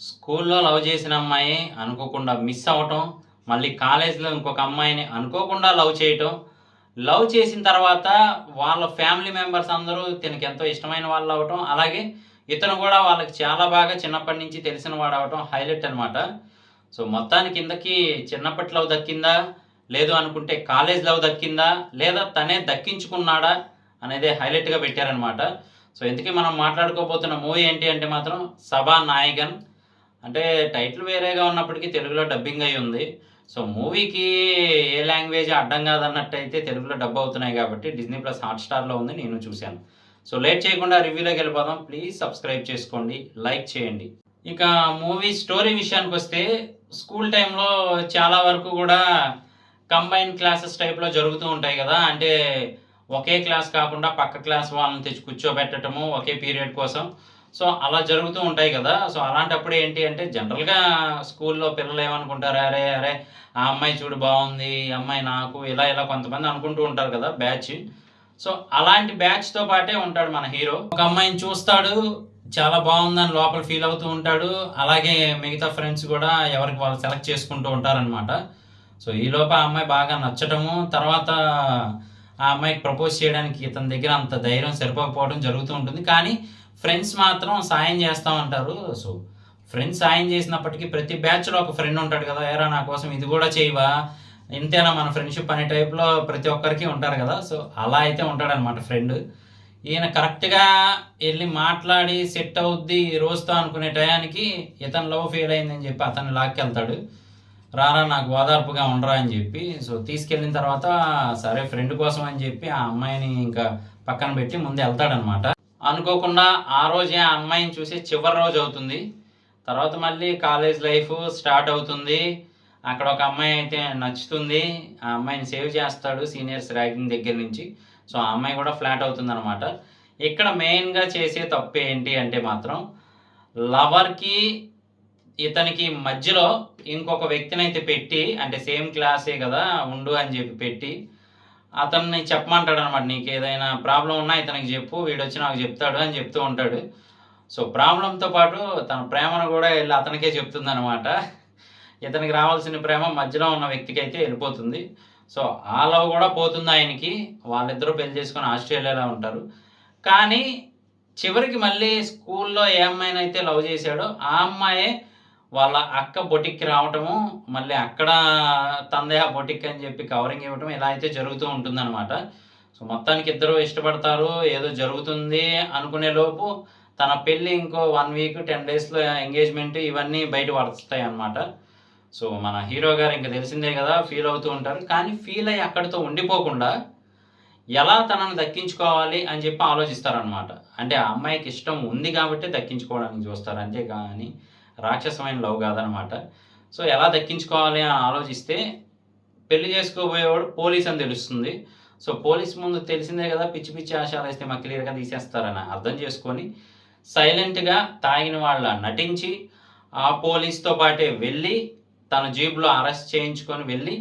స్కూల్లో లవ్ చేసిన అమ్మాయి అనుకోకుండా మిస్ అవ్వటం, మళ్ళీ కాలేజీలో ఇంకొక అమ్మాయిని అనుకోకుండా లవ్ చేయటం, లవ్ చేసిన తర్వాత వాళ్ళ ఫ్యామిలీ మెంబర్స్ అందరూ తినకి ఎంతో ఇష్టమైన వాళ్ళు అవ్వటం, అలాగే ఇతను కూడా వాళ్ళకి చాలా బాగా చిన్నప్పటి నుంచి తెలిసిన వాడు అవటం హైలైట్ అనమాట. సో మొత్తానికి కిందకి చిన్నప్పటి లవ్ దక్కిందా, లేదు అనుకుంటే కాలేజ్ లవ్ దక్కిందా, లేదా తనే దక్కించుకున్నాడా అనేది హైలైట్గా పెట్టారనమాట. సో ఇంతకీ మనం మాట్లాడుకోబోతున్న మూవీ ఏంటి అంటే మాత్రం సభా నాయగన్. అంటే టైటిల్ వేరేగా ఉన్నప్పటికీ తెలుగులో డబ్బింగ్ అయి ఉంది. సో మూవీకి ఏ లాంగ్వేజ్ అడ్డం కాదన్నట్టయితే తెలుగులో డబ్ అవుతున్నాయి కాబట్టి డిజ్నీ ప్లస్ హాట్‌స్టార్‌లో ఉంది. నేను చూశాను. సో లేట్ చేయకుండా రివ్యూలోకి వెళ్ళిపోదాం. ప్లీజ్ సబ్స్క్రైబ్ చేసుకోండి, లైక్ చేయండి. ఇక మూవీ స్టోరీ విషయానికొస్తే స్కూల్ టైంలో చాలా వరకు కూడా కంబైన్ క్లాసెస్ టైప్‌లో జరుగుతూ ఉంటాయి కదా! అంటే ఒకే క్లాస్ కాకుండా పక్క క్లాస్ వాళ్ళని తెచ్చి కూర్చోబెట్టటము ఒకే పీరియడ్ కోసం. సో అలా జరుగుతూ ఉంటాయి కదా! సో అలాంటప్పుడు ఏంటి అంటే జనరల్‌గా స్కూల్‌లో పిల్లలు ఏమనుకుంటారు, అరే! అరే! ఆ అమ్మాయి చూడు బావుంది, ఈ అమ్మాయి నాకు ఇలా ఇలా కొంతమంది అనుకుంటూ ఉంటారు కదా బ్యాచ్. సో అలాంటి బ్యాచ్‌తో పాటే ఉంటాడు మన హీరో. ఒక అమ్మాయిని చూస్తాడు, చాలా బావుందని లోపల ఫీల్ అవుతూ ఉంటాడు. అలాగే మిగతా ఫ్రెండ్స్ కూడా ఎవరికి వాళ్ళు సెలెక్ట్ చేసుకుంటూ ఉంటారనమాట. సో ఈలోపు ఆ అమ్మాయి బాగా నచ్చటము, తర్వాత ఆ అమ్మాయికి ప్రపోజ్ చేయడానికి ఇతని దగ్గర అంత ధైర్యం సరిపోకపోవడం జరుగుతూ ఉంటుంది. కానీ ఫ్రెండ్స్ మాత్రం సాయం చేస్తా ఉంటారు. సో ఫ్రెండ్స్ సాయం చేసినప్పటికీ ప్రతి బ్యాచ్‌లో ఒక ఫ్రెండ్ ఉంటాడు కదా! ఏరా నా కోసం ఇది కూడా చేయవా? ఇంతేనా మన ఫ్రెండ్‌షిప్ అనే టైప్‌లో ప్రతి ఒక్కరికి ఉంటారు కదా! సో అలా అయితే ఉంటాడనమాట ఫ్రెండ్. ఈయన కరెక్ట్‌గా ఎళ్లి మాట్లాడి సెట్ అవుద్ది ఈ రోజుతో అనుకునే టయానికి ఇతను లవ్ ఫెయిల్ అయిందని చెప్పి అతన్ని లాక్కెళ్తాడు. రారా నాకు ఓదార్పుగా ఉండరా అని చెప్పి. సో తీసుకెళ్ళిన తర్వాత సరే ఫ్రెండ్ కోసం అని చెప్పి ఆ అమ్మాయిని ఇంకా పక్కన పెట్టి ముందు వెళ్తాడనమాట. అనుకోకుండా ఆ రోజే ఆ అమ్మాయిని చూసి చివరి రోజు అవుతుంది. తర్వాత మళ్ళీ కాలేజ్ లైఫ్ స్టార్ట్ అవుతుంది. అక్కడ ఒక అమ్మాయి అయితే నచ్చుతుంది. ఆ అమ్మాయిని సేవ్ చేస్తాడు సీనియర్స్ ర్యాగింగ్ దగ్గర నుంచి. సో ఆ అమ్మాయి కూడా ఫ్లాట్ అవుతుందనమాట. ఇక్కడ మెయిన్‌గా చేసే తప్పు ఏంటి అంటే మాత్రం లవర్‌కి, ఇతనికి మధ్యలో ఇంకొక వ్యక్తినైతే పెట్టి, అంటే సేమ్ క్లాసే కదా ఉండు అని చెప్పి పెట్టి, అతన్ని చెప్పమంటాడనమాట. నీకేదైనా ప్రాబ్లమ్ ఉన్నా ఇతనికి చెప్పు, వీడొచ్చి నాకు చెప్తాడు అని చెప్తూ ఉంటాడు. సో ప్రాబ్లమ్‌తో పాటు తన ప్రేమను కూడా ఎళ్లి అతనికే చెప్తుందనమాట. ఇతనికి రావాల్సిన ప్రేమ మధ్యలో ఉన్న వ్యక్తికైతే వెళ్ళిపోతుంది. సో ఆ లవ్ కూడా పోతుంది ఆయనకి. వాళ్ళిద్దరూ పెళ్లి చేసుకొని ఆస్ట్రేలియాలో ఉంటారు. కానీ చివరికి మళ్ళీ స్కూల్లో ఏ అమ్మాయినైతే లవ్ చేశాడో ఆ అమ్మాయే వాళ్ళ అక్క బొటిక్‌కి రావటము, మళ్ళీ అక్కడ తనదే ఆ బొటిక్ అని చెప్పి కవరింగ్ ఇవ్వటం ఇలా అయితే జరుగుతూ ఉంటుందనమాట. సో మొత్తానికి ఇద్దరు ఇష్టపడతారు, ఏదో జరుగుతుంది అనుకునే లోపు తన పెళ్లి ఇంకో 1 వీక్ 10 డేస్‌లో ఎంగేజ్‌మెంట్ ఇవన్నీ బయట పడతాయన్నమాట. సో మన హీరో గారు ఇంక తెలిసిందే కదా! ఫీల్ అవుతూ ఉంటారు. కానీ ఫీల్ అయ్యి అక్కడితో ఉండిపోకుండా ఎలా తనని దక్కించుకోవాలి అని చెప్పి ఆలోచిస్తారనమాట. అంటే ఆ అమ్మాయికి ఇష్టం ఉంది కాబట్టే దక్కించుకోవడానికి చూస్తారు. అంతేగాని రాక్షసమైన లవ్ కాదనమాట. సో ఎలా దక్కించుకోవాలి అని ఆలోచిస్తే పెళ్లి చేసుకోబోయేవాడు పోలీస్ అని తెలుస్తుంది. సో పోలీస్ ముందు తెలిసిందే కదా! పిచ్చి పిచ్చి ఆశలేస్తే మాకు క్లియర్‌గా తీసేస్తారని అర్థం చేసుకొని సైలెంట్‌గా తాగిన వాళ్ళ నటించి ఆ పోలీస్‌తో పాటే వెళ్ళి తన జీప్‌లో అరెస్ట్ చేయించుకొని వెళ్ళి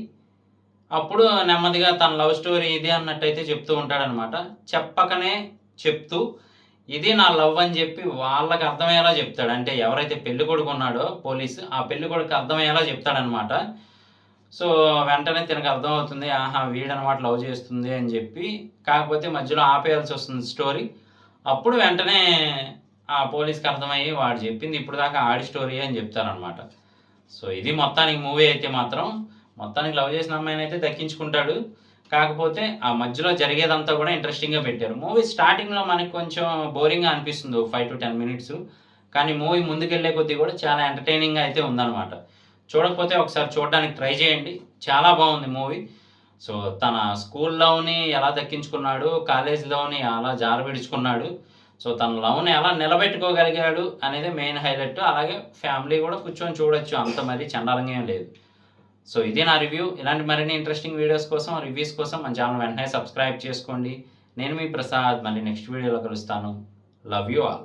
అప్పుడు నెమ్మదిగా తన లవ్ స్టోరీ ఇది అన్నట్టయితే చెప్తూ ఉంటాడనమాట. చెప్పకనే చెప్తూ ఇది నా లవ్ అని చెప్పి వాళ్ళకి అర్థమయ్యేలా చెప్తాడు. అంటే ఎవరైతే పెళ్ళికొడుకు ఉన్నాడో పోలీసు, ఆ పెళ్ళికొడుకుకి అర్థమయ్యేలా చెప్తాడనమాట. సో వెంటనే తినకు అర్థమవుతుంది. ఆహా! వీడనమాట లవ్ చేస్తుంది అని చెప్పి. కాకపోతే మధ్యలో ఆపేయాల్సొస్తుంది స్టోరీ. అప్పుడు వెంటనే ఆ పోలీస్‌కి అర్థమయ్యి వాడు చెప్పింది ఇప్పటిదాకా ఆడి స్టోరీయే అని చెప్తారనమాట. సో ఇది మొత్తానికి మూవీ అయితే మాత్రం. మొత్తానికి లవ్ చేసిన అమ్మాయినైతే దక్కించుకుంటాడు. కాకపోతే ఆ మధ్యలో జరిగేదంతా కూడా ఇంట్రెస్టింగ్‌గా పెట్టారు. మూవీ స్టార్టింగ్‌లో మనకి కొంచెం బోరింగ్‌గా అనిపిస్తుంది. 5-10 మినిట్స్. కానీ మూవీ ముందుకెళ్ళే కొద్దీ కూడా చాలా ఎంటర్‌టైనింగ్‌గా అయితే ఉందనమాట. చూడకపోతే ఒకసారి చూడడానికి ట్రై చేయండి. చాలా బాగుంది మూవీ. సో తన స్కూల్ లవ్‌ని ఎలా దక్కించుకున్నాడు, కాలేజ్ లవ్‌ని ఎలా జార విడుచుకున్నాడు. సో తన లవ్‌ని ఎలా నిలబెట్టుకోగలిగాడు అనేది మెయిన్ హైలైట్. అలాగే ఫ్యామిలీ కూడా కూర్చొని చూడొచ్చు. అంత మరీ చండాలంగా ఏం లేదు. సో ఇది నా రివ్యూ. ఇలాంటి మరిన్ని ఇంట్రెస్టింగ్ వీడియోస్ కోసం, రివ్యూస్ కోసం మన ఛానల్ వెంటనే సబ్స్క్రైబ్ చేసుకోండి. నేను మీ ప్రసాద్. మళ్ళీ నెక్స్ట్ వీడియోలో కలుస్తాను. Love you all.